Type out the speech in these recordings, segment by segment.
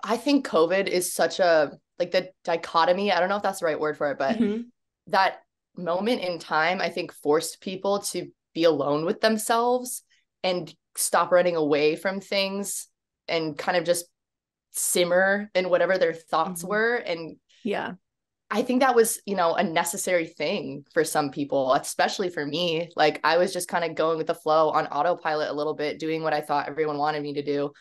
I think COVID is such a, like the dichotomy, I don't know if that's the right word for it, but that moment in time, I think forced people to be alone with themselves and stop running away from things and kind of just simmer in whatever their thoughts were. And yeah, I think that was, a necessary thing for some people, especially for me. Like I was just kind of going with the flow on autopilot a little bit, doing what I thought everyone wanted me to do.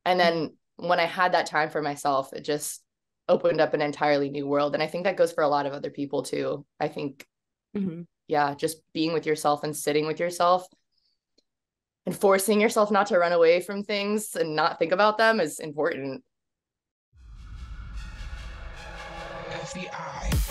And then when I had that time for myself, it just opened up an entirely new world. And I think that goes for a lot of other people too. I think, yeah, just being with yourself and sitting with yourself and forcing yourself not to run away from things and not think about them is important. FBI.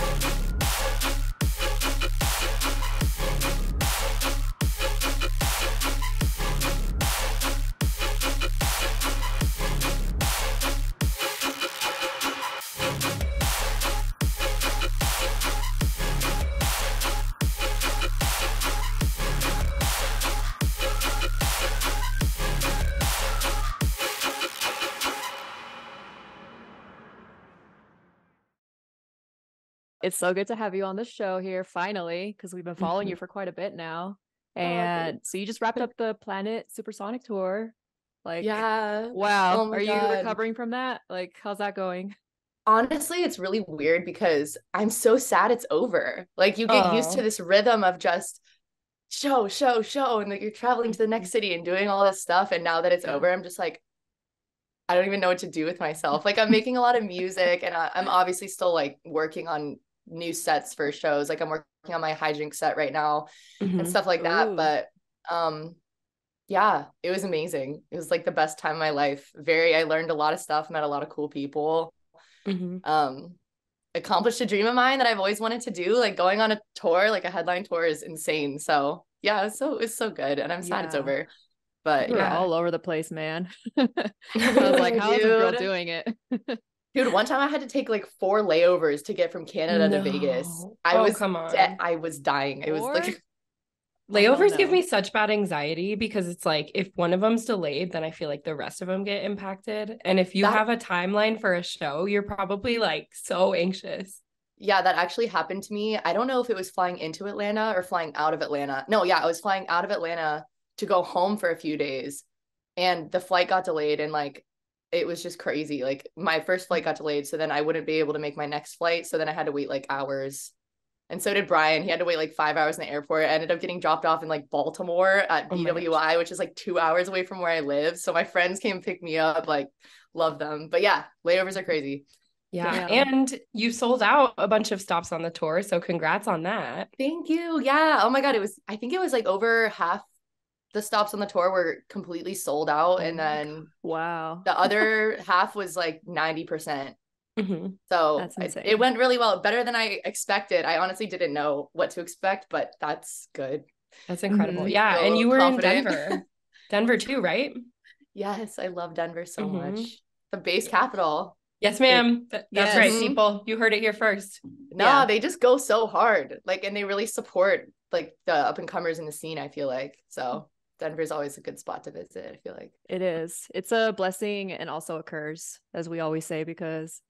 it's so good to have you on the show here finally, because we've been following you for quite a bit now. And so you just wrapped up the Planet Supersonic tour. Like, yeah. Wow. Oh my Are you God. recovering from that? Like, how's that going? Honestly, it's really weird because I'm so sad it's over. Like you get used to this rhythm of just show, show, show, and that you're traveling to the next city and doing all this stuff. And now that it's over, I'm just like, I don't even know what to do with myself. Like I'm making a lot of music and I'm obviously still like working on new sets for shows. Like I'm working on my hijink set right now and stuff like that. But yeah, it was amazing. It was like the best time of my life. I learned a lot of stuff, met a lot of cool people. Accomplished a dream of mine that I've always wanted to do. Like going on a tour, like a headline tour is insane. So yeah, it's so good. And I'm sad it's over. But You're all over the place, man. I was like, how is this girl doing it? Dude, one time I had to take like 4 layovers to get from Canada to Vegas. Come on. I was dying. It was like layovers give me such bad anxiety because it's like if one of them's delayed, then I feel like the rest of them get impacted. And if you have a timeline for a show, you're probably like so anxious. Yeah, that actually happened to me. I don't know if it was flying into Atlanta or flying out of Atlanta. No, yeah, I was flying out of Atlanta to go home for a few days and the flight got delayed and like it was just crazy. Like my first flight got delayed, so then I wouldn't be able to make my next flight, so then I had to wait like hours. And so did Brian. He had to wait like 5 hours in the airport. I ended up getting dropped off in like Baltimore at BWI, which is like 2 hours away from where I live. So my friends came pick me up, like love them. But yeah, layovers are crazy. Yeah. And you sold out a bunch of stops on the tour, so congrats on that. Thank you. Yeah. Oh my God. I think it was like over half the stops on the tour were completely sold out. And then the other half was like 90%. So it went really well, better than I expected. I honestly didn't know what to expect, but that's good. That's incredible. Yeah. And you were confident. In Denver. Denver too, right? Yes. I love Denver so much. The bass capital. Yes, ma'am. That's right, people. You heard it here first. No, they just go so hard. Like, and they really support like the up and comers in the scene, I feel like. So Denver's always a good spot to visit, I feel like. It is. It's a blessing and also a curse, as we always say, because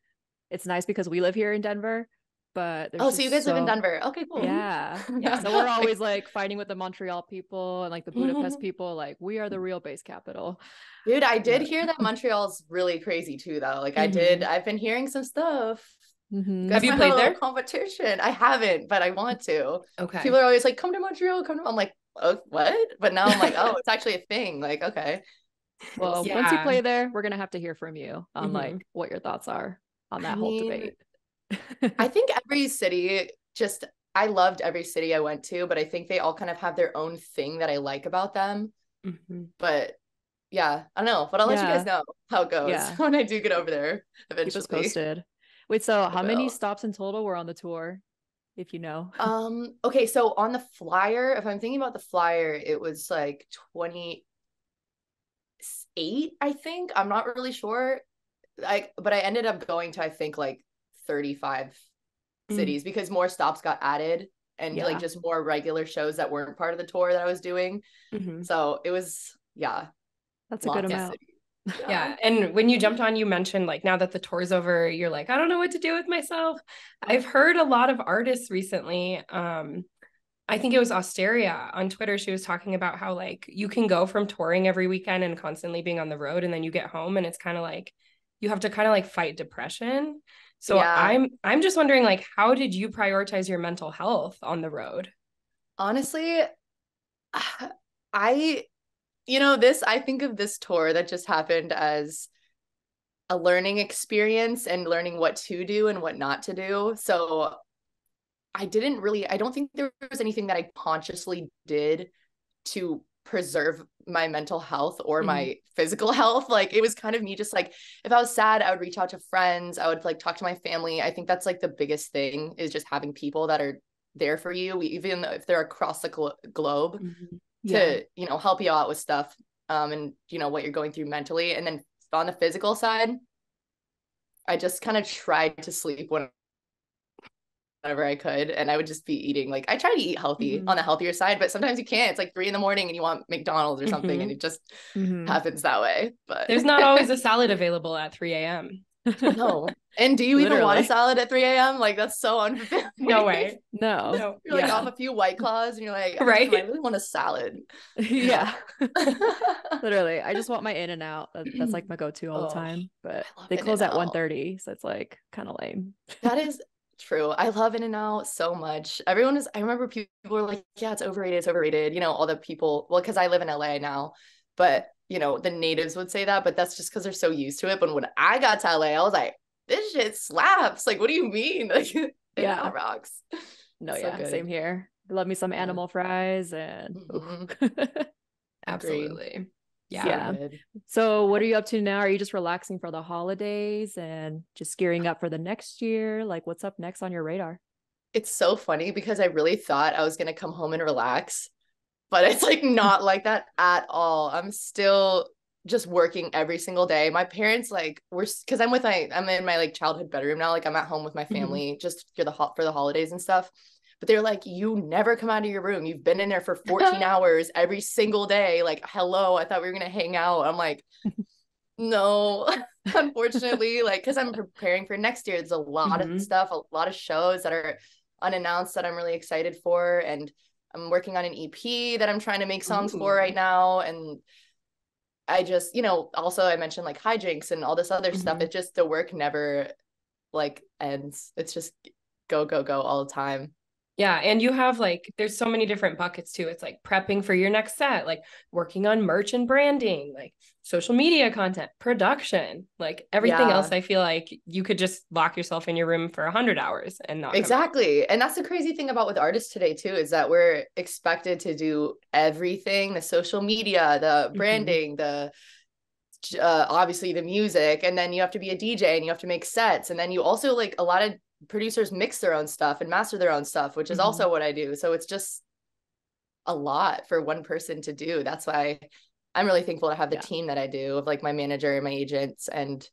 it's nice because we live here in Denver, but so you guys live in Denver. Okay, cool. Yeah. So we're always like fighting with the Montreal people and like the Budapest people. Like we are the real bass capital. Dude, I did hear that Montreal's really crazy too, though. Like I've been hearing some stuff. Have you played there? Competition. I haven't, but I want to. Okay. People are always like, come to Montreal, come to. I'm like, oh, what? But now I'm like, oh, it's actually a thing. Like, okay. Well, once you play there, we're gonna have to hear from you on like what your thoughts are on that whole debate. I think every city I loved every city I went to, but I think they all kind of have their own thing that I like about them. But yeah, I don't know, but I'll let you guys know how it goes when I do get over there eventually. Keep us posted. Wait, so how many stops in total were on the tour, if you know? Okay, so on the flyer, if I'm thinking about the flyer, it was like 28, I think. I'm not really sure. But I ended up going to, I think, like 35 cities because more stops got added and like just more regular shows that weren't part of the tour that I was doing. So it was, that's a good amount. Yeah. And when you jumped on, you mentioned like now that the tour's over, you're like, I don't know what to do with myself. I've heard a lot of artists recently. I think it was Osteria on Twitter. She was talking about how like you can go from touring every weekend and constantly being on the road, and then you get home and it's kind of like you have to kind of like fight depression. So Yeah. I'm just wondering, like, how did you prioritize your mental health on the road? Honestly, I I think of this tour that just happened as a learning experience and learning what to do and what not to do. So I don't think there was anything that I consciously did to preserve my mental health or my physical health. Like it was kind of me just like, if I was sad, I would reach out to friends. I would like talk to my family. I think that's like the biggest thing is just having people that are there for you, even if they're across the globe to, help you out with stuff. And what you're going through mentally. And then on the physical side, I just kind of tried to sleep whenever I could, and I would just be eating. Like I try to eat healthy on the healthier side, but sometimes you can't. It's like 3 a.m. and you want McDonald's or something, and it just happens that way. But there's not always a salad available at 3 a.m. No. And do you even want a salad at 3 a.m.? Like that's so unfulfilling. No way. No. You're like off a few White Claws and you're like, right? I really want a salad. Yeah. Literally. I just want my In-N-Out. That's like my go-to all the time. But they close at 1:30, so it's like kind of lame. That is true. I love In-N-Out so much. I remember people were like, yeah, it's overrated. All the people, well, because I live in LA now, but the natives would say that, but that's just because they're so used to it. But when I got to LA, I was like, this shit slaps. Like, what do you mean? Like, it rocks. No, so yeah, same here. Love me some animal fries and absolutely. Yeah. So what are you up to now? Are you just relaxing for the holidays and just gearing up for the next year? Like what's up next on your radar? It's so funny because I really thought I was going to come home and relax, but it's like not like that at all. I'm still just working every single day. My parents because I'm in my like childhood bedroom now. Like I'm at home with my family just for the holidays and stuff. But they're like, you never come out of your room. You've been in there for 14 hours every single day. Like, hello, I thought we were going to hang out. I'm like, no, unfortunately, like, because I'm preparing for next year. There's a lot of stuff, a lot of shows that are unannounced that I'm really excited for. And I'm working on an EP that I'm trying to make songs for right now. And I just, also I mentioned like hijinks and all this other stuff. It just, the work never like ends. It's just go, go, go all the time. Yeah. And you have like, there's so many different buckets too. It's like prepping for your next set, like working on merch and branding, like social media content, production, like everything else. I feel like you could just lock yourself in your room for 100 hours and not exactly. And that's the crazy thing about with artists today too, is that we're expected to do everything, the social media, the branding, the obviously the music, and then you have to be a DJ and you have to make sets. And then you also like a lot of producers mix their own stuff and master their own stuff, which is also what I do. So it's just a lot for one person to do. That's why I'm really thankful to have the team that I do of like my manager and my agents and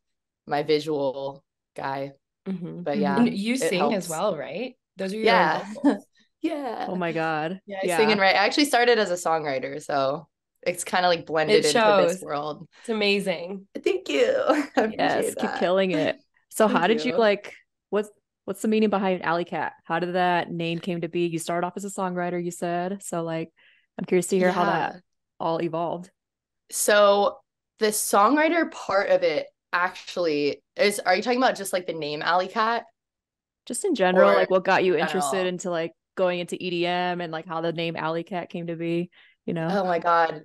my visual guy. But yeah, and you sing as well, right? Those are your own vocals. Oh my God. Yeah, I sing and write. I actually started as a songwriter, so it's kind of like blended into this world. It's amazing. Thank you. Yes, keep killing it. So how did you like what's the meaning behind ALLEYCVT? How did that name came to be? You started off as a songwriter, you said. So like I'm curious to hear how that all evolved. So the songwriter part of it actually are you talking about just like the name ALLEYCVT? Just in general, like what got you interested into like going into EDM and like how the name ALLEYCVT came to be, Oh my God.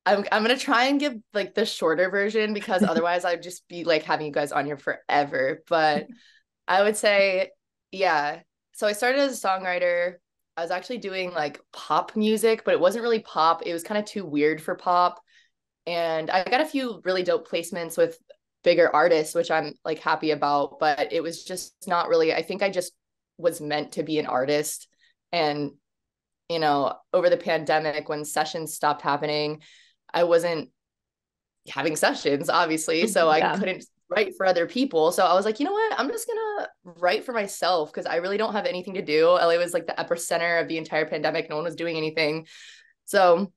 I'm gonna try and give like the shorter version because otherwise I'd just be like having you guys on here forever. But I would say, so I started as a songwriter. I was actually doing like pop music, but it wasn't really pop. It was kind of too weird for pop. And I got a few really dope placements with bigger artists, which I'm like happy about, but it was just not really, I think I just was meant to be an artist. And, over the pandemic, when sessions stopped happening, I wasn't having sessions, obviously. So I couldn't write for other people. So I was like, you know what? I'm just gonna write for myself because I really don't have anything to do. LA was like the epicenter of the entire pandemic. No one was doing anything. So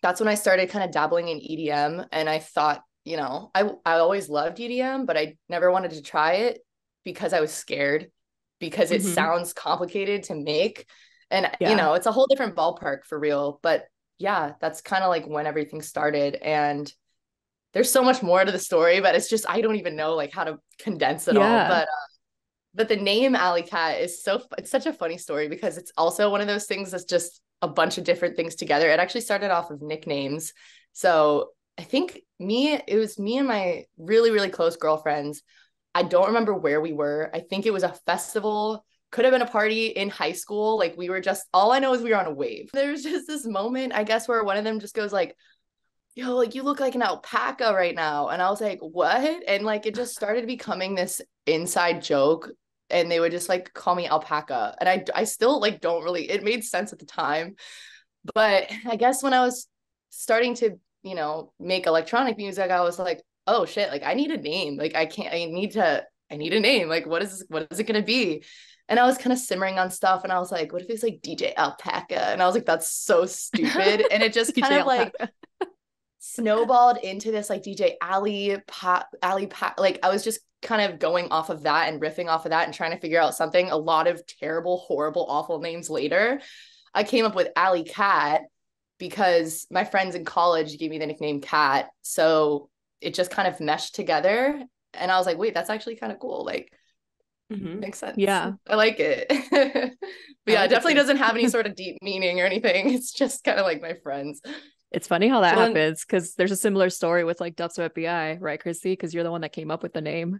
that's when I started kind of dabbling in EDM. And I thought, you know, I always loved EDM, but I never wanted to try it because I was scared, because it sounds complicated to make. And, you know, it's a whole different ballpark for real. But yeah, that's kind of like when everything started. And there's so much more to the story, but it's just, I don't even know like how to condense it all. But the name Alycat is it's such a funny story, because it's also one of those things that's just a bunch of different things together. It actually started off of nicknames. So I think it was me and my really, really close girlfriends. I don't remember where we were. I think it was a festival, could have been a party in high school. Like we were just, all I know is we were on a wave. There was just this moment, I guess, where one of them just goes like, yo, like you look like an alpaca right now. And I was like, what? And like it just started becoming this inside joke, and they would just like call me alpaca. And I still like don't really, it made sense at the time. But I guess when I was starting to, you know, make electronic music, I was like, oh shit, like I need a name. Like I need a name. Like what is it gonna be? And I was kind of simmering on stuff, and I was like, what if it's like DJ Alpaca? And I was like, that's so stupid. And it just kind of like snowballed into this like DJ like I was just kind of going off of that and riffing off of that and trying to figure out something. A lot of terrible, horrible, awful names later, I came up with Alycat because my friends in college gave me the nickname Cat. So it just kind of meshed together. And I was like, wait, that's actually kind of cool. Like, makes sense. Yeah. I like it. But yeah, it definitely doesn't have any sort of deep meaning or anything. It's just kind of like my friends. It's funny how that happens, because there's a similar story with like DUBSTEP FBI, right, Chrissy? Because you're the one that came up with the name.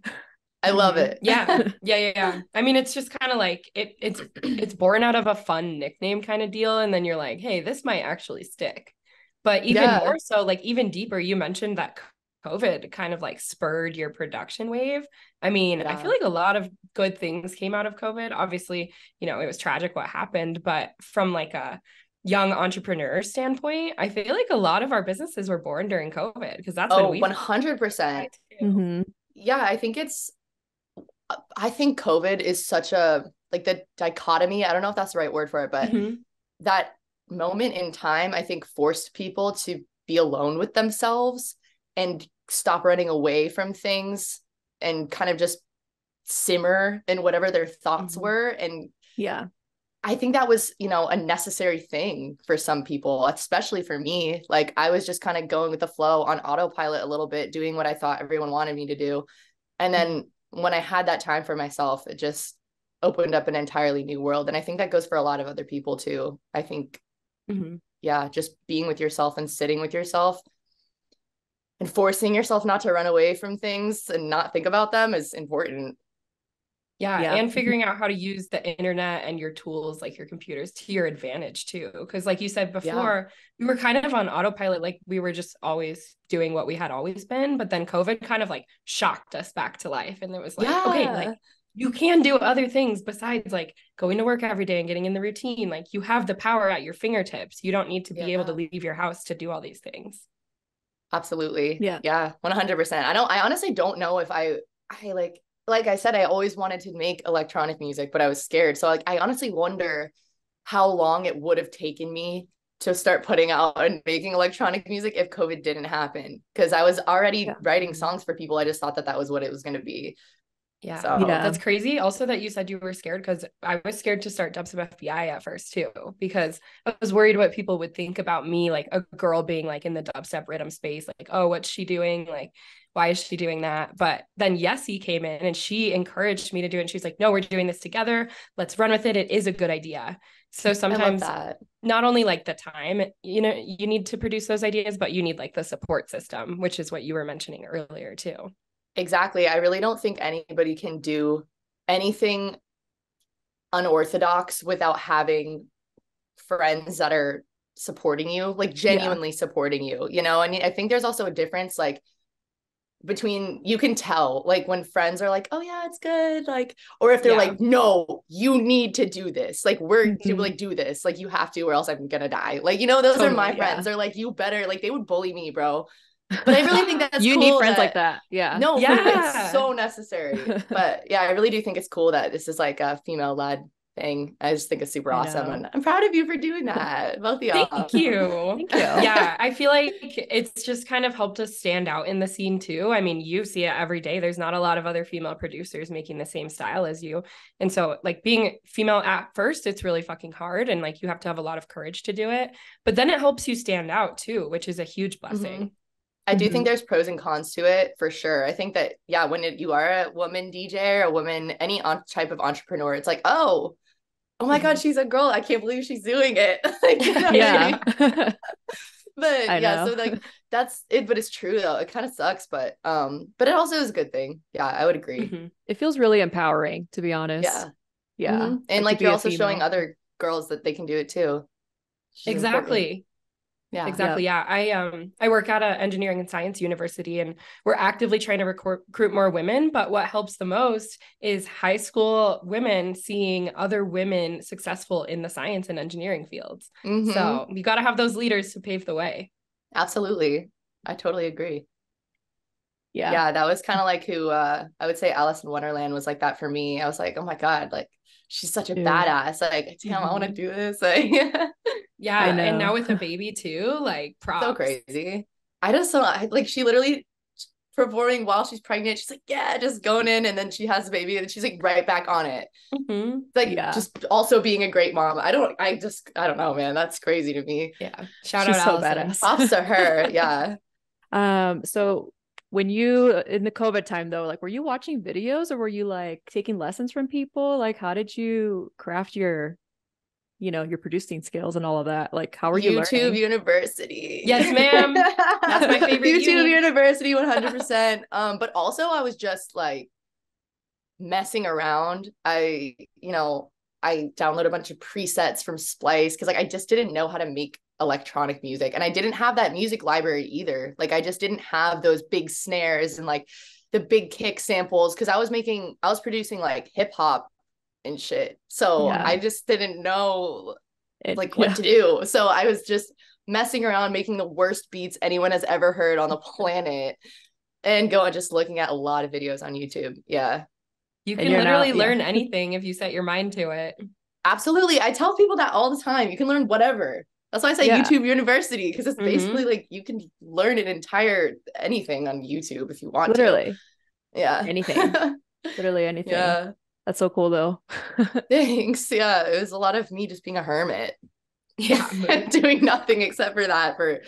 I love it. Yeah. I mean, it's just kind of like it's born out of a fun nickname kind of deal, and then you're like, hey, this might actually stick. But even more so, like even deeper, you mentioned that COVID kind of like spurred your production wave. I mean, I feel like a lot of good things came out of COVID. Obviously, you know, it was tragic what happened, but from like a young entrepreneur standpoint, I feel like a lot of our businesses were born during COVID, because that's when we 100%. Yeah, I think COVID is such a like the dichotomy. I don't know if that's the right word for it, but that moment in time, I think, forced people to be alone with themselves and stop running away from things and kind of just simmer in whatever their thoughts were. And I think that was, you know, a necessary thing for some people, especially for me. Like I was just kind of going with the flow on autopilot a little bit, doing what I thought everyone wanted me to do. And then when I had that time for myself, it just opened up an entirely new world. And I think that goes for a lot of other people too. I think, just being with yourself and sitting with yourself and forcing yourself not to run away from things and not think about them is important. Yeah. And figuring out how to use the internet and your tools, like your computers, to your advantage too. Because like you said before, we were kind of on autopilot, like we were just always doing what we had always been. But then COVID kind of like shocked us back to life. And it was like, okay, like you can do other things besides like going to work every day and getting in the routine. Like you have the power at your fingertips. You don't need to be able to leave your house to do all these things. Absolutely. Yeah. 100%. I honestly don't know if I like I said, I always wanted to make electronic music, but I was scared. So like, I honestly wonder how long it would have taken me to start putting out and making electronic music if COVID didn't happen. Because I was already writing songs for people. I just thought that was what it was going to be. Yeah. So that's crazy. Also that you said you were scared, because I was scared to start DUBSTEP FBI at first too, because I was worried what people would think about me, like a girl being like in the dubstep rhythm space, like, oh, what's she doing? Like, why is she doing that? But then Yessie came in and she encouraged me to do it. And she's like, no, we're doing this together. Let's run with it. It is a good idea. So sometimes not only like the time, you know, you need to produce those ideas, but you need like the support system, which is what you were mentioning earlier too. Exactly. I really don't think anybody can do anything unorthodox without having friends that are supporting you, like genuinely supporting you, you know? And I think there's also a difference, like between, you can tell like when friends are like, oh yeah, it's good, like, or if they're like, no, you need to do this, like we're to like do this, like you have to or else I'm gonna die, like, you know, those are my friends. They're like, you better, like they would bully me, bro. But I really think that's you cool, need friends like that. It's so necessary. But yeah, I really do think it's cool that this is like a female led thing. I just think it's super I awesome. know. And I'm proud of you for doing that. Both of y'all. Thank you. Thank you. Yeah, I feel like it's just kind of helped us stand out in the scene too. I mean, you see it every day. There's not a lot of other female producers making the same style as you. And so like being female at first, it's really fucking hard. And like you have to have a lot of courage to do it. But then it helps you stand out too, which is a huge blessing. Mm-hmm. I do think there's pros and cons to it for sure. I think that, yeah, when you are a woman DJ or a woman, any type of entrepreneur, it's like, oh my God, she's a girl. I can't believe she's doing it. Like, you know Yeah. what I mean? But I know. so like that's it, but it's true though. It kind of sucks, but it also is a good thing. Yeah, I would agree. It feels really empowering, to be honest. Yeah. And like you're also showing other girls that they can do it too. Exactly. Important. Yeah. Exactly. Yeah. I work at an engineering and science university, and we're actively trying to recruit more women. But what helps the most is high school women seeing other women successful in the science and engineering fields. So you got to have those leaders to pave the way. Absolutely. I totally agree. Yeah. That was kind of like who I would say Alice in Wonderland was like that for me. I was like, oh my God, like she's such a badass. Like, damn, I want to do this. Like, yeah. And now with a baby too, like props. So crazy. I just saw like she literally performing while she's pregnant. She's like, yeah, just going in, and then she has a baby and she's like right back on it. Like just also being a great mom. I don't know, man. That's crazy to me. Yeah. Shout out so Allison. badass. Props to her. Yeah. So when you in the COVID time though, like were you watching videos or were you like taking lessons from people? Like how did you craft your producing skills and all of that? Like how were you learning? YouTube University. Yes, ma'am. That's my favorite. YouTube University 100%. But also I was just like messing around. I downloaded a bunch of presets from Splice because like I just didn't know how to make electronic music, and I didn't have that music library either. Like I just didn't have those big snares and like the big kick samples because I was producing like hip hop and shit. So I just didn't know what to do. So I was just messing around making the worst beats anyone has ever heard on the planet and just looking at a lot of videos on YouTube. Yeah. You can literally learn anything if you set your mind to it. Absolutely. I tell people that all the time. You can learn whatever. That's why I say YouTube University, because it's basically like you can learn anything on YouTube if you want to. Yeah. Anything. Literally anything. Yeah. That's so cool though. Thanks. Yeah. It was a lot of me just being a hermit. Yeah. Doing nothing except for that for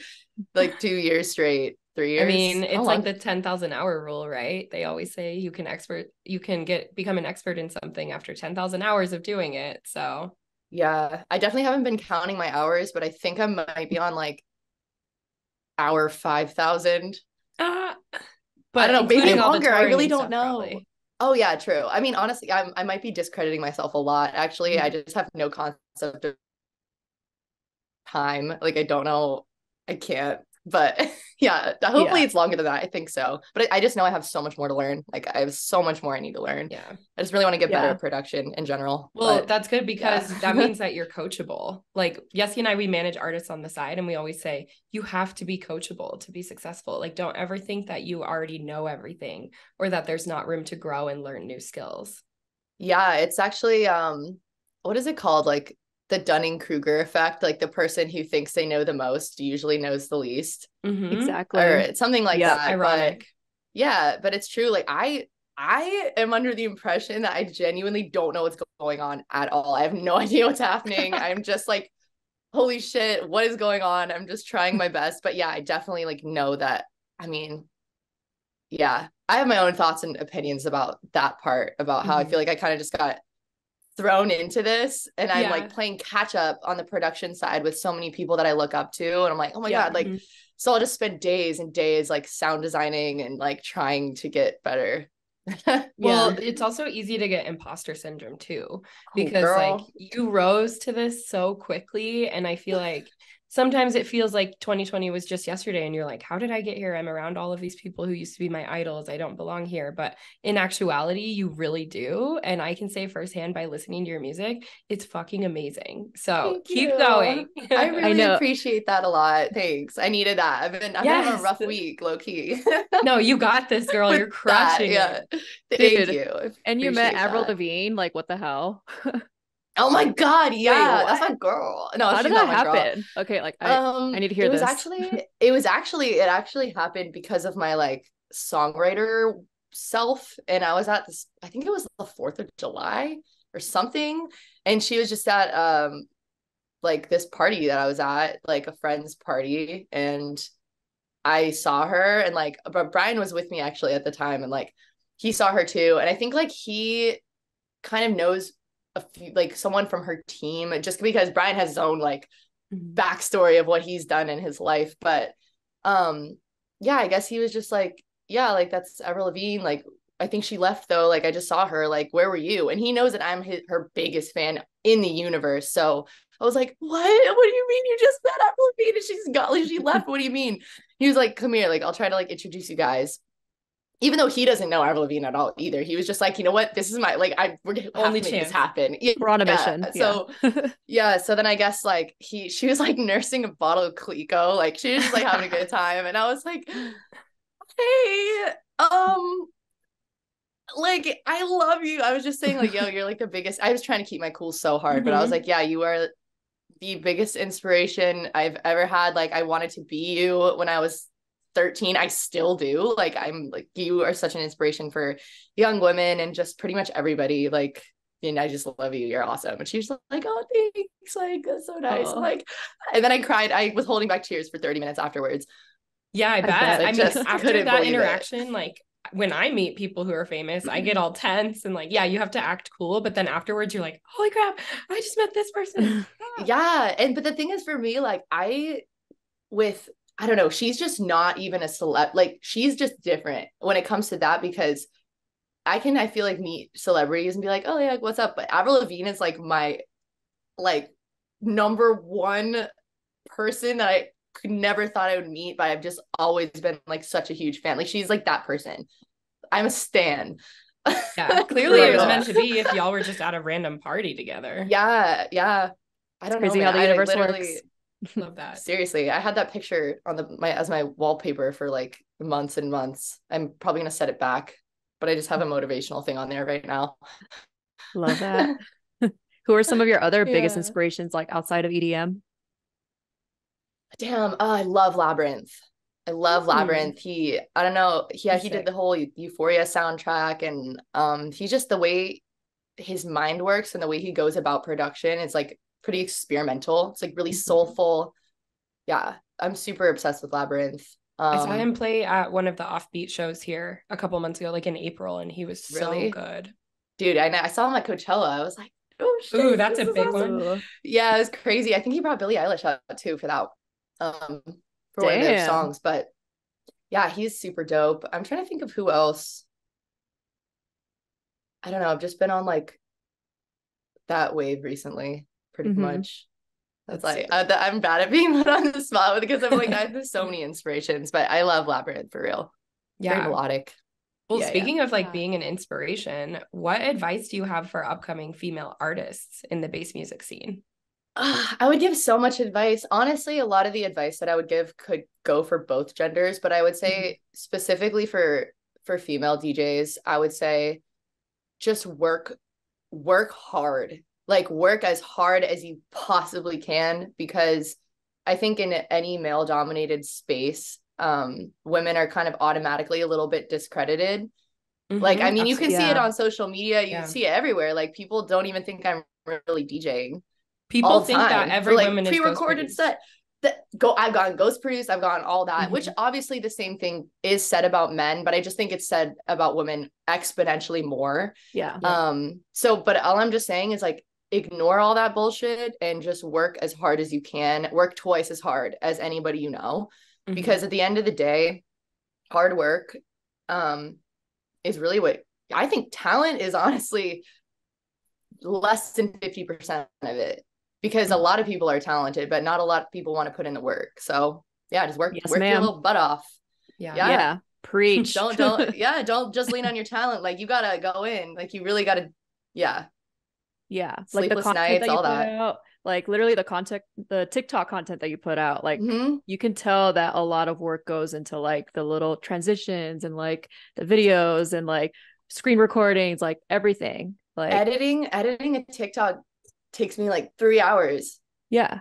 like 2 years straight. 3 years. I mean, it's like the 10,000 hour rule, right? They always say you can become an expert in something after 10,000 hours of doing it. So yeah, I definitely haven't been counting my hours, but I think I might be on like hour 5,000. But I don't know, maybe longer. I really don't know. Probably. Oh yeah, true. I mean, honestly, I might be discrediting myself a lot. Actually, I just have no concept of time. Like I don't know. I can't. But yeah, hopefully it's longer than that. I think so. But I just know I have so much more to learn. Like I have so much more I need to learn. Yeah. I just really want to get better at production in general. Well, that's good because that means that you're coachable. Like Yessie and I, we manage artists on the side, and we always say you have to be coachable to be successful. Like don't ever think that you already know everything or that there's not room to grow and learn new skills. Yeah, it's actually what is it called? Like the Dunning-Kruger effect, like the person who thinks they know the most usually knows the least. Exactly. Or something like that. Ironic. But it's true. Like I am under the impression that I genuinely don't know what's going on at all. I have no idea what's happening. I'm just like, holy shit, what is going on? I'm just trying my best. But yeah, I definitely like know that. I mean, yeah, I have my own thoughts and opinions about that part, about how I feel like I kind of just got thrown into this, and I'm like playing catch up on the production side with so many people that I look up to, and I'm like, oh my God, like so I'll just spend days and days like sound designing and like trying to get better. Well, it's also easy to get imposter syndrome too, because like you rose to this so quickly, and I feel like sometimes it feels like 2020 was just yesterday and you're like, how did I get here? I'm around all of these people who used to be my idols. I don't belong here. But in actuality, you really do. And I can say firsthand by listening to your music, it's fucking amazing. So keep going. I really appreciate that a lot. Thanks. I needed that. I've been having a rough week, low key. No, you got this, girl. You're crushing it. Thank you. And you met Avril Lavigne. Like, what the hell? Oh my God, yeah, Wait, that's my girl. No, how she's did not that my girl. happen? Okay, like I need to hear this. It actually happened because of my like songwriter self. And I was at this, I think it was the 4th of July or something. And she was just at like this party that I was at, like a friend's party. And I saw her, and like, but Brian was with me actually at the time, and like he saw her too. And I think like he kind of knows a few, like someone from her team, just because Brian has his own like backstory of what he's done in his life. But yeah, I guess he was just like, yeah, like that's Avril Lavigne. Like, I think she left though. Like, I just saw her. Like, where were you? And he knows that I'm her biggest fan in the universe. So I was like, what? What do you mean you just met Avril Lavigne and she's got, like, she left? What do you mean? He was like, come here. Like, I'll try to like introduce you guys. Even though he doesn't know Avril Lavigne at all either. He was just like, you know what? This is my, like, we're gonna have to make this happen. Yeah. We're on a mission. So yeah. So then I guess like she was like nursing a bottle of Clico. Like, she was just like having a good time. And I was like, hey, like, I love you. I was just saying like, yo, you're like the biggest. I was trying to keep my cool so hard, but I was like, yeah, you are the biggest inspiration I've ever had. Like, I wanted to be you when I was 13. I still do. Like, I'm like, you are such an inspiration for young women and just pretty much everybody. Like, and I just love you. You're awesome. And she was like, oh, thanks. Like, that's so nice. Like, and then I cried. I was holding back tears for 30 minutes afterwards. Yeah, I bet. I mean, after that interaction, like, when I meet people who are famous, I get all tense and like, yeah, you have to act cool. But then afterwards, you're like, holy crap, I just met this person. Yeah. And but the thing is, for me, like, I don't know, she's just not even a celeb. Like, she's just different when it comes to that, because I feel like meet celebrities and be like, oh yeah, what's up? But Avril Lavigne is like my like number one person that I could never thought I would meet, but I've just always been like such a huge fan. Like, she's like that person. I'm a stan. Yeah, clearly it was meant to be if y'all were just at a random party together. Yeah. I don't know. Crazy how the universe works. Love that. Seriously, I had that picture on my wallpaper for like months and months. I'm probably gonna set it back, but I just have a motivational thing on there right now. Love that. Who are some of your other biggest inspirations, like outside of EDM? Damn, I love Labyrinth. I love Labyrinth. He did the whole Euphoria soundtrack, and he's just, the way his mind works and the way he goes about production is like pretty experimental. It's like really soulful. Yeah, I'm super obsessed with Labyrinth. I saw him play at one of the Offbeat shows here a couple months ago, like in April, and he was so good. Dude, I saw him at Coachella. I was like, oh shit. Ooh, that's a big one. Yeah, it was crazy. I think he brought Billie Eilish out too for that. For one of their songs. But yeah, he's super dope. I'm trying to think of who else. I don't know. I've just been on like that wave recently, pretty much. That's like, I'm bad at being put on the spot because I'm like, I have so many inspirations, but I love Labyrinth for real. Yeah. Very melodic. Well, speaking of like being an inspiration, what advice do you have for upcoming female artists in the bass music scene? I would give so much advice. Honestly, a lot of the advice that I would give could go for both genders, but I would say specifically for female DJs, I would say just work hard. Like, work as hard as you possibly can, because I think in any male dominated space, women are kind of automatically a little bit discredited. Like, I mean, you can see it on social media, you see it everywhere. Like, people don't even think I'm really DJing. People think that every woman is pre-recorded set. I've gone ghost produced, I've gone all that, which obviously the same thing is said about men, but I just think it's said about women exponentially more. So, but all I'm just saying is like, ignore all that bullshit and just work as hard as you can. Work twice as hard as anybody you know, because at the end of the day, hard work is really what I think. Talent is honestly less than 50% of it, because a lot of people are talented, but not a lot of people want to put in the work. So yeah, just work your little butt off. Yeah. Preach. Don't just lean on your talent. Like, you gotta go in. Like, you really gotta. Like the content nights, that you put out, like literally the TikTok content that you put out, like you can tell that a lot of work goes into like the little transitions and like the videos and like screen recordings, like everything. Like editing a TikTok takes me like 3 hours. Yeah.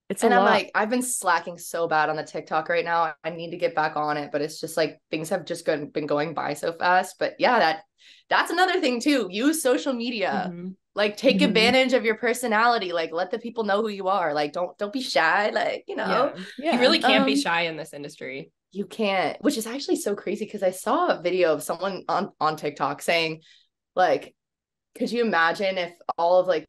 It's and a I'm lot. like, I've been slacking so bad on the TikTok right now. I need to get back on it, but it's just like things have just been going by so fast. But yeah, that's another thing too. Use social media. Like take advantage of your personality. Like let the people know who you are. Like don't be shy. Like, you know. You really can't be shy in this industry. You can't, which is actually so crazy because I saw a video of someone on TikTok saying, like, could you imagine if all of like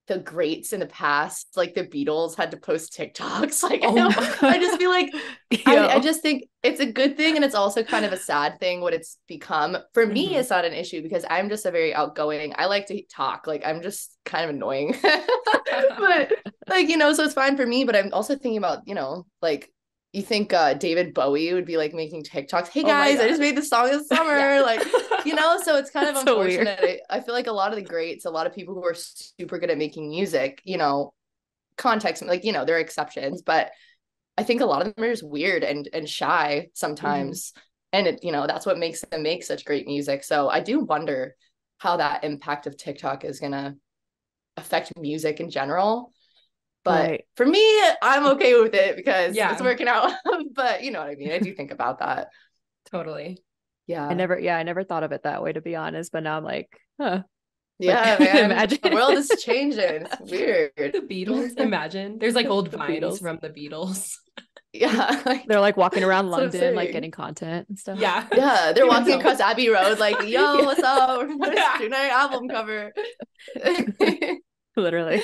the greats in the past, like the Beatles, had to post TikToks? Like, I just feel like I just think it's a good thing, and it's also kind of a sad thing what it's become. For me, it's not an issue because I'm just a very outgoing. I like to talk. Like, I'm just kind of annoying, but like, you know, so it's fine for me. But I'm also thinking about, you know, like, you think David Bowie would be like making TikToks? Hey guys, I just made this song this summer. Like, you know, so it's kind of unfortunate. So I feel like a lot of the greats, a lot of people who are super good at making music, you know, context, like, you know, there are exceptions, but I think a lot of them are just weird and shy sometimes. And it, you know, that's what makes them make such great music. So I do wonder how that impact of TikTok is gonna affect music in general. But for me, I'm okay with it because it's working out. But you know what I mean? I do think about that. Totally. Yeah. I never thought of it that way, to be honest. But now I'm like, huh. Yeah, man. Imagine. The world is changing. It's weird. The Beatles. Imagine. There's like old vines from the Beatles. Yeah. Like, they're like walking around London, like getting content and stuff. Yeah. Yeah. They're walking across Abbey Road, like, yo, what's up? Doing our album cover. Literally.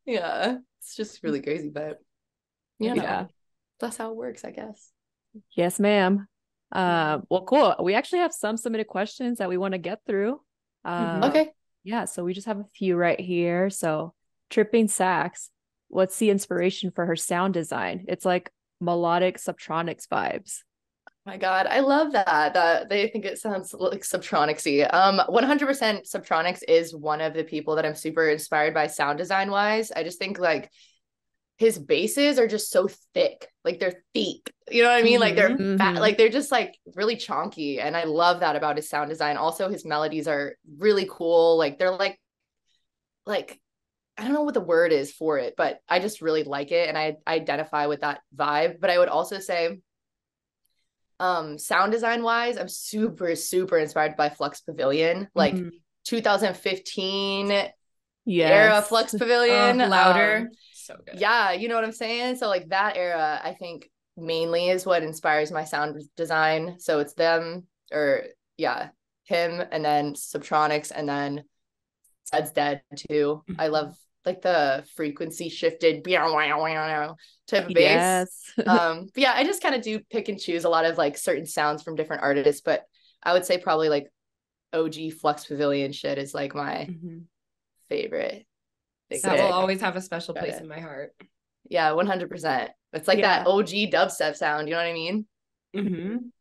Yeah. It's just really crazy, but you know, that's how it works, I guess. Yes, ma'am. Well, cool. We actually have some submitted questions that we want to get through. Okay. Yeah, so we just have a few right here. So, Tripping Sax, what's the inspiration for her sound design? It's like melodic subtronics vibes. My God, I love that they think it sounds like Subtronicsy. 100% Subtronics is one of the people that I'm super inspired by sound design wise. I just think like his basses are just so thick, like they're thick, you know what I mean? Like they're fat, like they're just like really chonky, and I love that about his sound design. Also, his melodies are really cool. Like they're like I don't know what the word is for it, but I just really like it, and I identify with that vibe. But I would also say sound design wise, I'm super inspired by Flux Pavilion, like 2015 era Flux Pavilion. Louder. So good. Yeah, you know what I'm saying? So like that era, I think mainly is what inspires my sound design. So it's them, or him, and then Subtronics, and then Zed's Dead too. I love like the frequency shifted type of bass. But yeah, I just kind of do pick and choose a lot of like certain sounds from different artists, but I would say probably like OG Flux Pavilion shit is like my favorite. That will always have a special place in my heart. Yeah, 100%. It's like that OG dubstep sound, you know what I mean?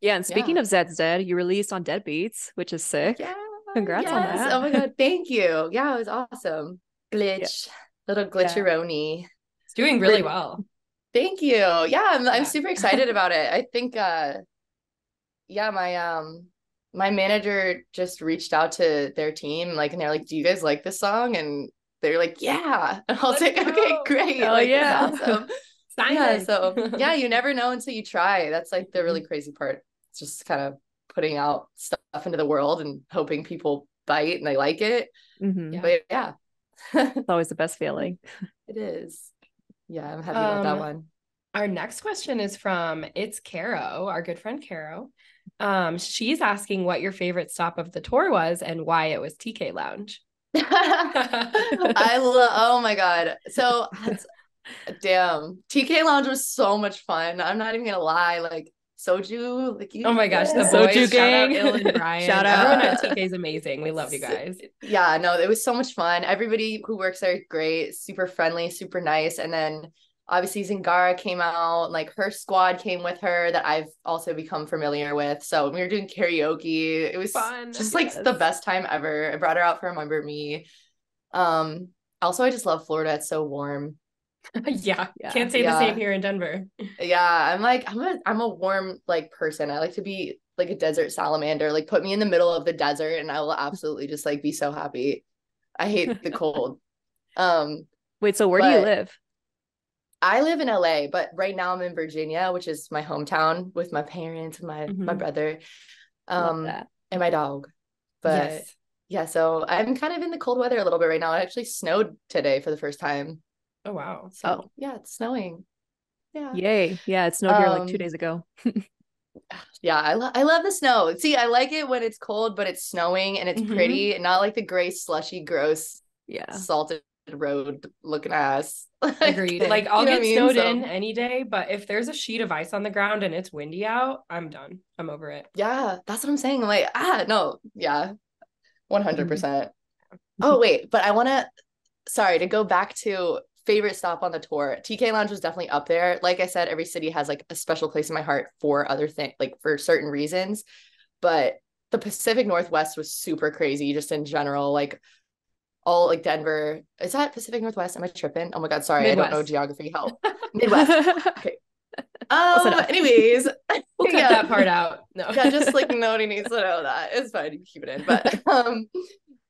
Yeah, and speaking of Zed's Dead, you released on Deadbeats, which is sick. Yeah. Congrats on that. Oh my God, thank you. Yeah, it was awesome. Little glitcheroni. It's doing really well. Thank you. Yeah, I'm super excited about it. I think my manager just reached out to their team, like, and they're like, do you guys like this song? And they're like, yeah. And I was like, okay, great. Oh, like, yeah. That's awesome. So yeah, you never know until you try. That's like the really crazy part. It's just kind of putting out stuff into the world and hoping people bite and they like it. But yeah. It's always the best feeling. It is. Yeah, I'm happy about that one. Our next question is from It's Caro, our good friend Caro. She's asking what your favorite stop of the tour was and why it was TK Lounge. Oh my God. So damn, TK Lounge was so much fun. I'm not even gonna lie. Like Soju, like oh my gosh, the Soju gang. Shout out Il and Brian. Shout out. Everyone at TK is amazing. We love you guys. Yeah, no, it was so much fun. Everybody who works there is great, super friendly, super nice. And then obviously Zingara came out, like her squad came with her that I've also become familiar with. So we were doing karaoke. It was fun. Just like the best time ever. I brought her out for Remember Me. Also, I just love Florida. It's so warm. Yeah. Can't say the same here in Denver. Yeah, I'm a warm like person. I like to be like a desert salamander. Like put me in the middle of the desert and I will absolutely just like be so happy. I hate the cold. Wait, so where do you live? I live in LA, but right now I'm in Virginia, which is my hometown, with my parents and my brother, Love that. and my dog. But yeah, so I'm kind of in the cold weather a little bit right now. It actually snowed today for the first time. Oh wow. So yeah, it's snowing. Yeah. Yay. Yeah, it snowed here like 2 days ago. Yeah, I love the snow. See, I like it when it's cold, but it's snowing and it's pretty, and not like the gray, slushy, gross, salted road looking ass. Agreed. Like I'll get snowed in any day, but if there's a sheet of ice on the ground and it's windy out, I'm done. I'm over it. Yeah, that's what I'm saying. I'm like, no, yeah, 100%. Oh wait, but I want to go back to favorite stop on the tour. TK Lounge was definitely up there. Like I said, every city has like a special place in my heart for other things, like for certain reasons. But the Pacific Northwest was super crazy, just in general. Like all like Denver. Is that Pacific Northwest? Am I tripping? Oh my God, sorry, Midwest. I don't know geography. Help. Midwest. Okay. Anyways, we'll cut that part out. No. Yeah, just like nobody needs to know that. It's fine. You can keep it in.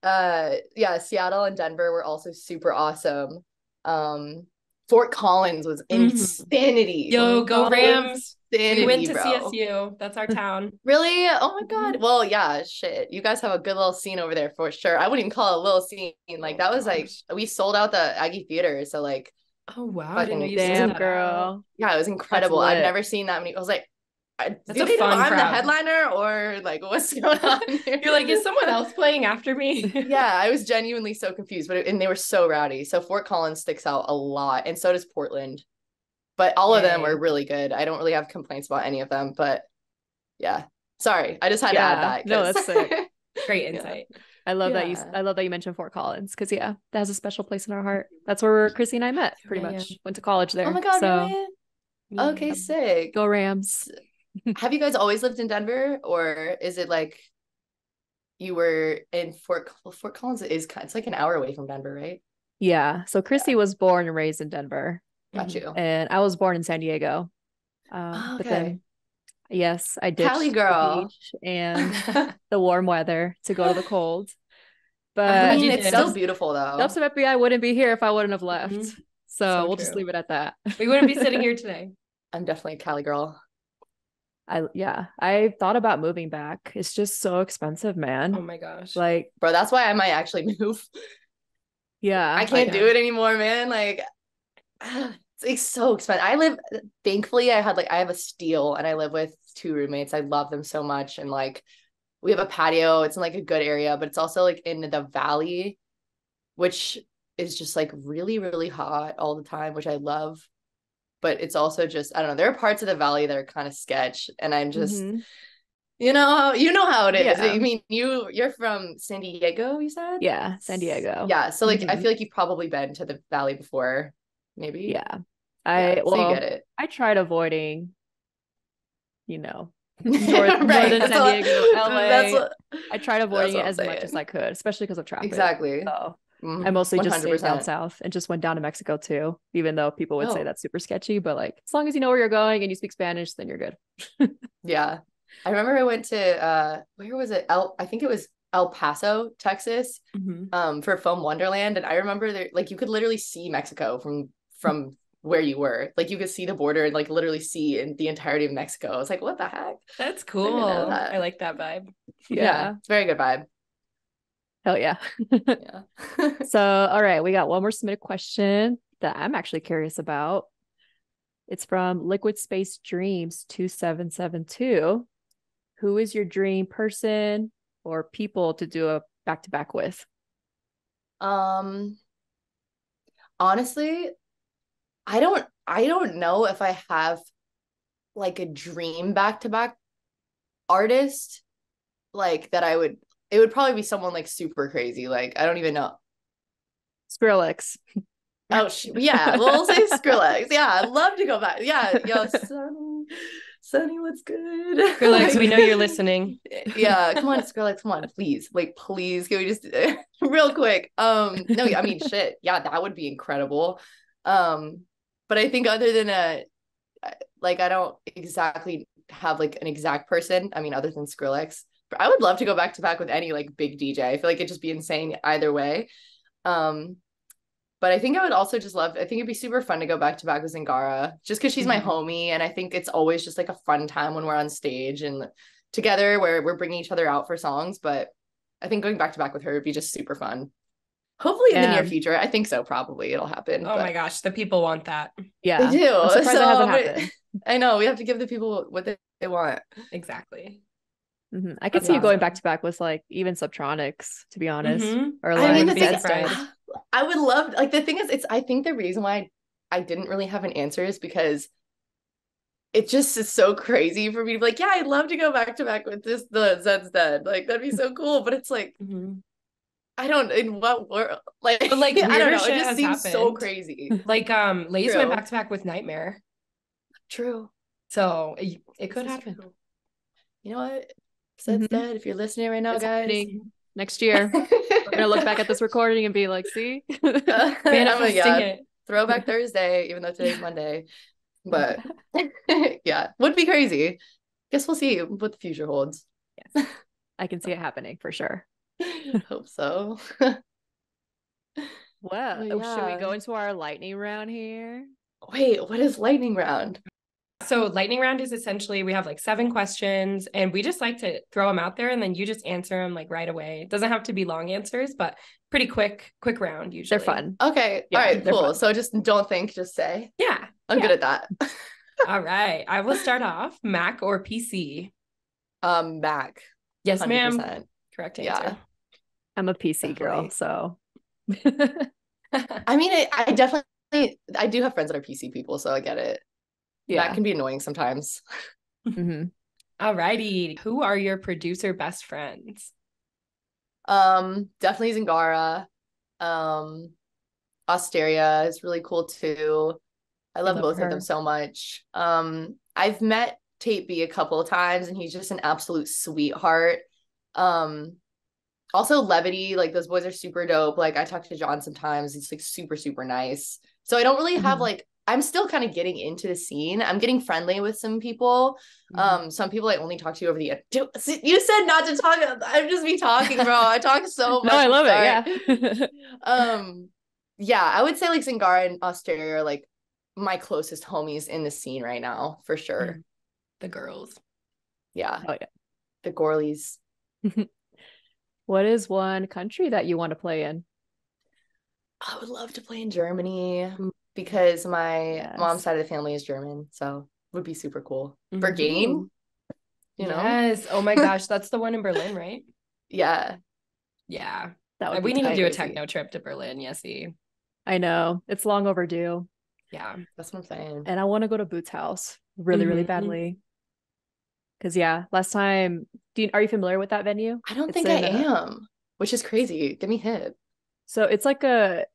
But yeah, Seattle and Denver were also super awesome. Fort Collins was insanity. Yo, go Rams. Insanity, we went to bro. CSU. That's our town. Really? Oh my God. Well, yeah, shit. You guys have a good little scene over there for sure. I wouldn't even call it a little scene. Like that was like, we sold out the Aggie Theater. So like, oh wow. Fucking damn, girl. Yeah, it was incredible. I've never seen that many. I was like, that's a fun I'm crowd. The headliner, or like what's going on here? You're like, is someone else playing after me? Yeah, I was genuinely so confused, and they were so rowdy. So Fort Collins sticks out a lot, and so does Portland. But all of them were really good. I don't really have complaints about any of them, but yeah. Sorry, I just had to add that. No, that's sick. Great insight. I love that you mentioned Fort Collins, because that has a special place in our heart. That's where Chrissy and I met, pretty much. Went to college there. Oh my God, really? Okay, sick. Go Rams. Have you guys always lived in Denver, or is it like you were in Fort Collins? It's like an hour away from Denver, right? Yeah. So Chrissy was born and raised in Denver. Got you. And I was born in San Diego. But then, yes, I ditched Cali girl the beach and the warm weather to go to the cold. But I mean, it's still beautiful though. DUBSTEP FBI wouldn't be here if I wouldn't have left. So we'll just leave it at that. We wouldn't be sitting here today. I'm definitely a Cali girl. I thought about moving back. It's just so expensive, man. Oh my gosh. Like, bro, that's why I might actually move. Yeah. I can't do it anymore, man. Like, it's so expensive. Thankfully, I have a steal, and I live with 2 roommates. I love them so much. And like, we have a patio. It's in like a good area, but it's also like in the valley, which is just like really, really hot all the time, which I love. But it's also just, I don't know, there are parts of the valley that are kind of sketch, and I'm just, you know how it is. I mean, you're from San Diego, you said? Yeah, San Diego. Yeah, so like I feel like you've probably been to the valley before, maybe. Yeah. So you get it. I tried avoiding, northern San Diego, LA. I tried avoiding it as much as I could, especially because of traffic. Exactly. So I mostly just stayed down south and just went down to Mexico too, even though people would say that's super sketchy. But like, as long as you know where you're going and you speak Spanish, then you're good. Yeah. I remember I went to where was it? I think it was El Paso, Texas, for Foam Wonderland. And I remember there, like, you could literally see Mexico from where you were. Like, you could see the border and like literally see in the entirety of Mexico. I was like, what the heck? That's cool. I like that vibe. Yeah. It's a very good vibe. Hell yeah. Yeah. So, all right, we got one more submitted question that I'm actually curious about. It's from Liquid Space Dreams 2772. Who is your dream person or people to do a back-to-back with? Honestly, I don't know if I have like a dream back-to-back artist like that. It would probably be someone like super crazy. Like, I don't even know. Skrillex. Oh, yeah. We'll say Skrillex. Yeah, I'd love to go back. Yeah, yo, Sonny, what's good? Skrillex, we know you're listening. Yeah, come on, Skrillex, come on, please. Like, please, can we just real quick? No, I mean, shit. Yeah, that would be incredible. But I think other than I don't exactly have like an exact person. I mean, other than Skrillex. I would love to go back to back with any like big DJ. I feel like it'd just be insane either way. But I think I would also just love, I think it'd be super fun to go back to back with Zingara just because she's my homie. And I think it's always just like a fun time when we're on stage and together where we're bringing each other out for songs. But I think going back to back with her would be just super fun. Hopefully in the near future. I think so. Probably it'll happen. Oh my gosh. The people want that. Yeah. They do. I'm surprised it hasn't happened. I know. We have to give the people what they want. Exactly. I could see you going back to back with like even Subtronics, to be honest. Or like I mean, the thing is, Dead. I would love, like, the thing is, I think the reason why I didn't really have an answer is because it just is so crazy for me to be like, yeah, I'd love to go back to back with the Zed's Dead. Like, that'd be so cool. But it's like, I don't, in what world? Like, I don't know. It just seems so crazy. Like, Lays went back to back with Nightmare. True. So it could happen. True. You know what? Zed's Dead. If you're listening right now, guys. Next year, we're gonna look back at this recording and be like, "See, manifesting it." Throwback Thursday, even though today's Monday, but yeah, would be crazy. Guess we'll see what the future holds. Yes, I can see it happening for sure. Hope so. Well, should we go into our lightning round here? Wait, what is lightning round? So lightning round is essentially, we have like 7 questions and we just like to throw them out there and then you just answer them like right away. It doesn't have to be long answers, but pretty quick round usually. They're fun. Okay. Yeah, all right, cool. Fun. So just don't think, just say. Yeah. I'm good at that. All right. I will start off. Mac or PC? Mac. Yes, 100%. Ma'am. Correct answer. Yeah. I'm a PC girl, so. I mean, I definitely, I do have friends that are PC people, so I get it. Yeah, that can be annoying sometimes. All righty. Who are your producer best friends? Definitely Zingara. Osteria is really cool too. I love both of them so much. I've met Tate B a couple of times and he's just an absolute sweetheart. Also Levity, like those boys are super dope. Like I talk to John sometimes. He's like super, super nice. So I don't really have like, I'm still kind of getting into the scene. I'm getting friendly with some people. Some people I only talk to over the you said not to talk. I'm just be talking, bro. I talk so much. No, I love it. Yeah. Yeah, I would say like Zingara and Osteria are like my closest homies in the scene right now, for sure. The girls. Yeah. Oh yeah. The Gorleys. What is one country that you want to play in? I would love to play in Germany because my mom's side of the family is German, so it would be super cool. Berghain, you know? Yes. Oh my gosh, that's the one in Berlin, right? Yeah. Yeah. We need to do a techno trip to Berlin, Yessie. I know. It's long overdue. Yeah. That's what I'm saying. And I want to go to Boots' house really, really badly. Because last time, are you familiar with that venue? I don't think I am, which is crazy. Give me hit. So it's like they're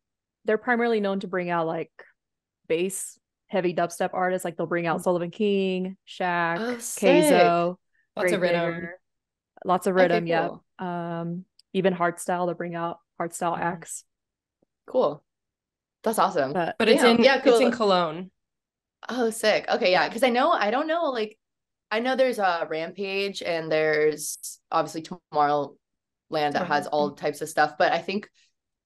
primarily known to bring out like bass heavy dubstep artists. Like they'll bring out Sullivan King, Shaq, Keizo, lots of rhythm. Lots of rhythm, yeah. Cool. Even hardstyle, they'll bring out hardstyle acts. Cool. That's awesome. But it's it's in Cologne. Oh, sick. Okay, yeah. Because I don't know, like I know there's a Rampage and there's obviously Tomorrowland that has all types of stuff, but I think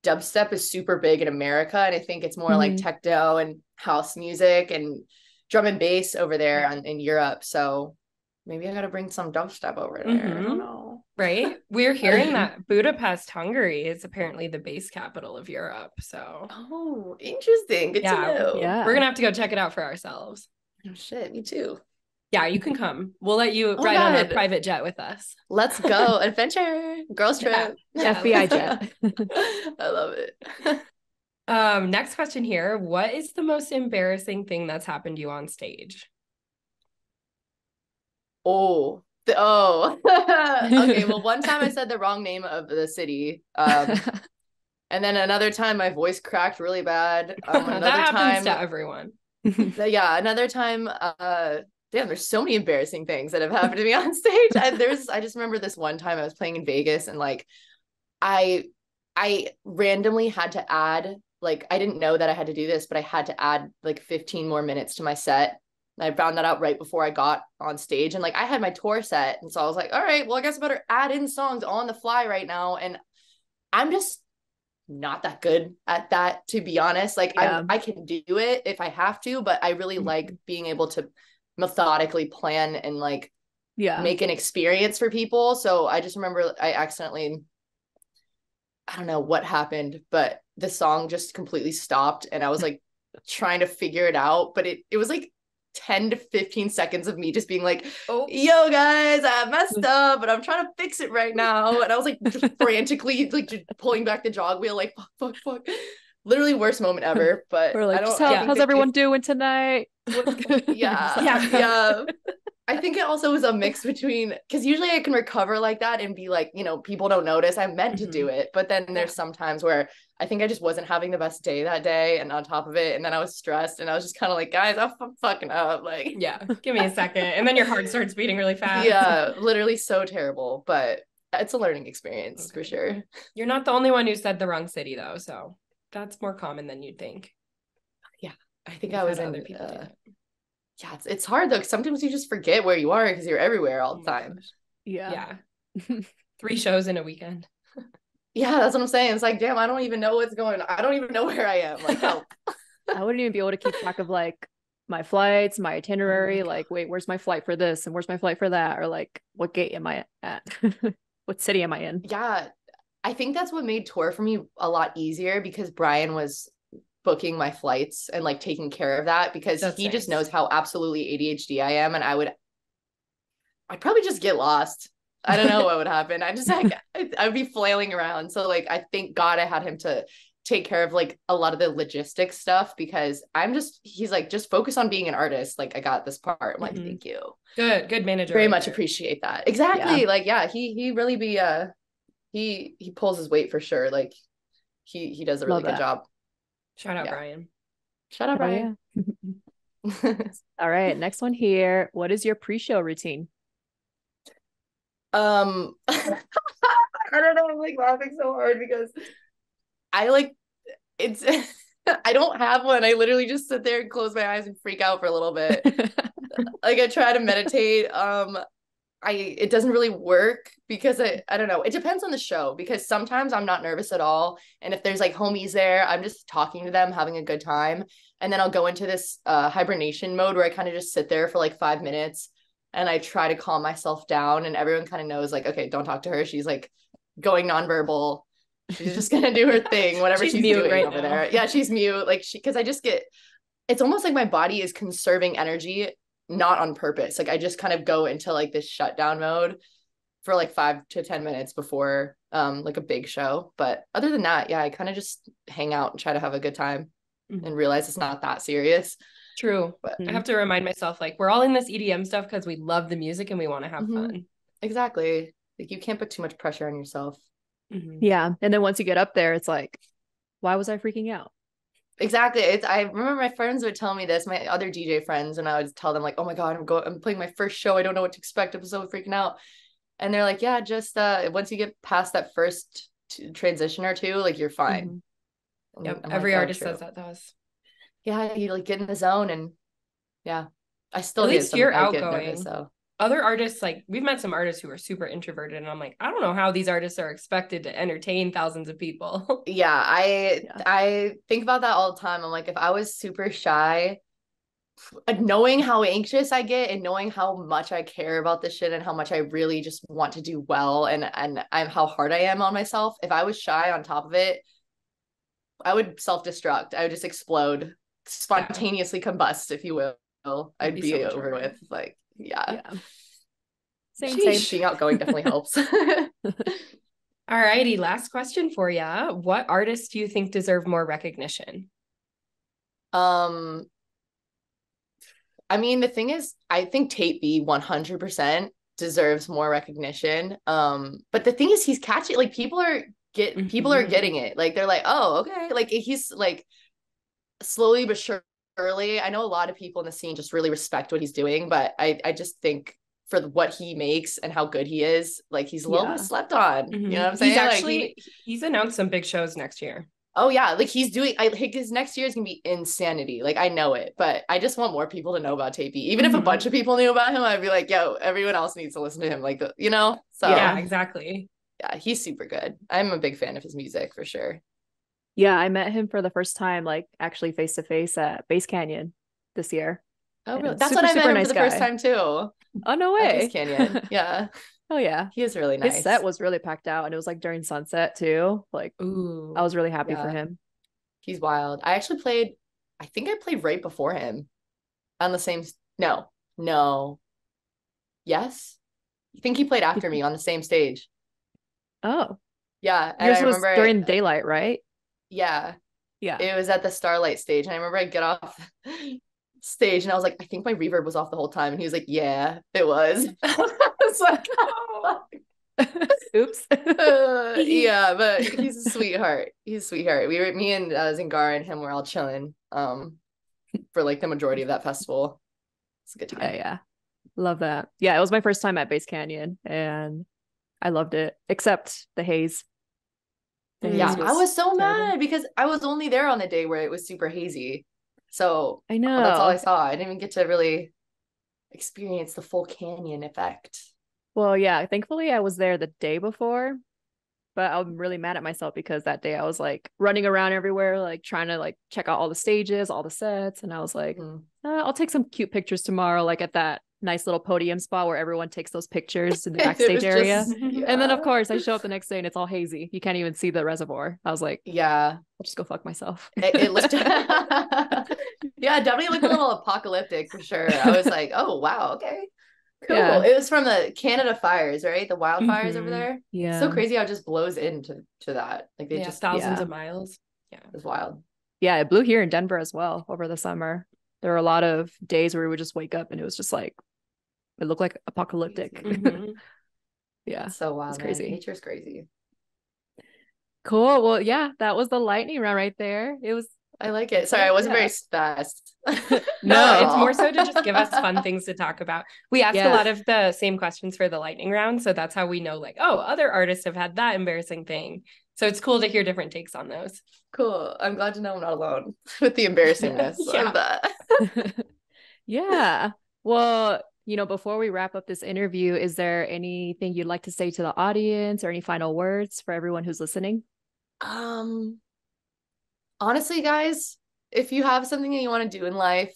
dubstep is super big in America, and I think it's more like techno and house music and drum and bass over there in Europe. So maybe I gotta bring some dubstep over there. I don't know. Right? We're hearing that Budapest, Hungary is apparently the bass capital of Europe. So interesting. Good to know. Yeah. We're gonna have to go check it out for ourselves. Oh shit, me too. Yeah, you can come. We'll let you ride on our private jet with us. Let's go. Adventure. Girls trip. Yeah. FBI jet. I love it. Next question here. What is the most embarrassing thing that's happened to you on stage? Okay, well, one time I said the wrong name of the city. And then another time my voice cracked really bad. That happens to everyone. Another time, damn, there's so many embarrassing things that have happened to me on stage. I just remember this one time I was playing in Vegas and like I randomly had to add, like, I didn't know that I had to do this, but I had to add like 15 more minutes to my set. And I found that out right before I got on stage, and like I had my tour set, and so I was like, all right, well, I guess I better add in songs on the fly right now. And I'm just not that good at that, to be honest. Like I can do it if I have to, but I really like being able to methodically plan and like make an experience for people. So I just remember I accidentally, I don't know what happened, but the song just completely stopped and I was like trying to figure it out, but it was like 10 to 15 seconds of me just being like, yo guys, I messed up but I'm trying to fix it right now. And I was like just frantically like just pulling back the jog wheel, like fuck. Literally worst moment ever. But we're like, how's everyone doing tonight? Yeah. I think it also was a mix between, because usually I can recover like that and be like, you know, people don't notice I meant to do it. But then there's some times where I think I just wasn't having the best day that day. And on top of it, and then I was stressed and I was just kind of like, guys, I'm fucking up. Like, give me a second. And then your heart starts beating really fast. Yeah, literally so terrible. But it's a learning experience for sure. You're not the only one who said the wrong city though. So that's more common than you'd think. Yeah. I think I was in other people yeah, it's hard though, because sometimes you just forget where you are because you're everywhere all the time. Yeah. 3 shows in a weekend. Yeah, that's what I'm saying. It's like, damn, I don't even know what's going on. I don't even know where I am. Like, help. I wouldn't even be able to keep track of like my flights, my itinerary. Like, wait, where's my flight for this? And where's my flight for that? Or like, what gate am I at? What city am I in? Yeah. I think that's what made tour for me a lot easier, because Brian was booking my flights and like taking care of that, because he just knows how absolutely ADHD I am. And I'd probably just get lost. I don't know what would happen. I just like, I'd be flailing around. So like, I thank God I had him to take care of like a lot of the logistics stuff, because he's like, just focus on being an artist. Like, I got this part. I'm like, thank you. Good manager. Very much appreciate that. Exactly. Like, he really he pulls his weight for sure. Like he does a really good job. Shout out Brian. Shout out Brian. All right, next one here. What is your pre-show routine? I don't know. I'm like laughing so hard because I like it's I don't have one. I literally just sit there and close my eyes and freak out for a little bit. Like I try to meditate. It doesn't really work because I don't know. It depends on the show, because sometimes I'm not nervous at all. And if there's like homies there, I'm just talking to them, having a good time. And then I'll go into this hibernation mode where I kind of just sit there for like 5 minutes and I try to calm myself down. And everyone kind of knows like, okay, don't talk to her. She's like going nonverbal. She's just going to do her thing, whatever she's doing right over there. Yeah, she's mute. Like because I just it's almost like my body is conserving energy, not on purpose. Like I just kind of go into like this shutdown mode for like 5 to 10 minutes before like a big show. But other than that, I kind of just hang out and try to have a good time and realize it's not that serious. True. But I have to remind myself, like, we're all in this EDM stuff because we love the music and we want to have fun. Exactly. Like you can't put too much pressure on yourself. Yeah. And then once you get up there, it's like, why was I freaking out? Exactly. I remember my friends would tell me this, my other DJ friends, and I would tell them like, oh my God, I'm playing my first show. I don't know what to expect. I'm so freaking out. And they're like, yeah, just once you get past that first transition or two, like you're fine. Yep. Every artist says that to us. Yeah. You like get in the zone and I still at least you're outgoing. Nervous, so. Other artists, like we've met some artists who are super introverted, and I'm like, I don't know how these artists are expected to entertain thousands of people. I think about that all the time. I'm like, if I was super shy, knowing how anxious I get and knowing how much I care about this shit and how much I really just want to do well and how hard I am on myself, if I was shy on top of it, I would self-destruct. I would just explode, spontaneously combust, if you will. I'd be so over with. Like, Same. Being outgoing definitely helps. Alrighty, last question for you. What artists do you think deserve more recognition? I mean, the thing is, I think Tate B 100% deserves more recognition. But the thing is, he's catchy. Like people are getting it. Like they're like, oh, okay. Like he's like slowly but surely. I know a lot of people in the scene just really respect what he's doing, but I just think for what he makes and how good he is, like he's a little bit slept on. You know what I'm saying? He's announced some big shows next year. Oh yeah, like he's doing. I think his next year is gonna be insanity. Like I know it, but I just want more people to know about Tate B. Even if a bunch of people knew about him, I'd be like, yo, everyone else needs to listen to him. Like, So yeah, exactly. Yeah, he's super good. I'm a big fan of his music for sure. Yeah, I met him for the first time, like actually face to face at Base Canyon this year. Oh, really? And That's when I met super him for nice the guy. first time too. Oh, no At Base way. Canyon. Yeah. Oh yeah. He is really His set nice. was really packed out and it was like during sunset too. Like I Ooh. was really happy for Yeah. him. He's wild. I think I played right before him on the same, no. Yes. I think he played after me on the same stage. Oh, Yeah. And I yours was remember, during daylight, right? yeah, Yeah. it was at the Starlight stage. And I remember I get off stage and I was like, I think my reverb was off the whole time. And he was like, yeah, it was. I was like, oh. Oops. Yeah, but he's a sweetheart. He's a sweetheart. Me and Zingara and him were all chilling for like the majority of that festival. It's a good time. Yeah. Love that. Yeah, it was my first time at Base Canyon and I loved it, except the haze. Yeah, I was so terrible. mad because I was only there on the day where it was super hazy. So I know. that's all I saw. I didn't even get to really experience the full canyon effect. Well, yeah, thankfully I was there the day before, but I'm really mad at myself because that day I was like running around everywhere, like trying to like check out all the stages, all the sets. And I was like, I'll take some cute pictures tomorrow, like at that nice little podium spot where everyone takes those pictures in the backstage area. And then of course I show up the next day and it's all hazy. You can't even see the reservoir. I was like, yeah, I'll just go fuck myself. it looked yeah, definitely looked a little apocalyptic for sure. I was like, oh wow, okay. Cool. Yeah. It was from the Canada fires, right? The wildfires over there. Yeah. So crazy how it just blows into that. Like they just thousands of miles. Yeah. It's wild. Yeah, it blew here in Denver as well over the summer. There were a lot of days where we would just wake up and it was just like it looked like apocalyptic. Yeah. It's so wild. It's crazy. Nature's crazy. Cool. Well, yeah, that was the lightning round right there. It was I like it. Sorry, I wasn't very fast. No, it's more so to just give us fun things to talk about. We asked a lot of the same questions for the lightning round. So that's how we know, like, oh, other artists have had that embarrassing thing. So it's cool to hear different takes on those. Cool. I'm glad to know I'm not alone with the embarrassingness of that. Yeah. Well, before we wrap up this interview, is there anything you'd like to say to the audience or any final words for everyone who's listening? Honestly, guys, if you have something that you want to do in life,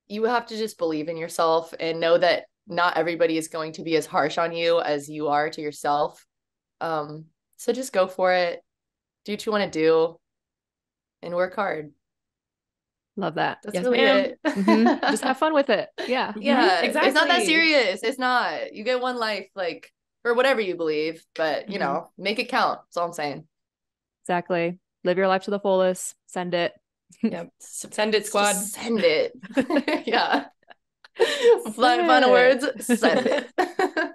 you have to just believe in yourself and know that not everybody is going to be as harsh on you as you are to yourself. So just go for it. Do what you want to do and work hard. Love that. That's really it. Just have fun with it. Yeah. Yeah, exactly. It's not that serious. It's not. You get one life, like, or whatever you believe, but make it count. That's all I'm saying. Exactly. Live your life to the fullest. Send it. Yep. Send it, squad. Just send it. Yeah. Final words. Send it.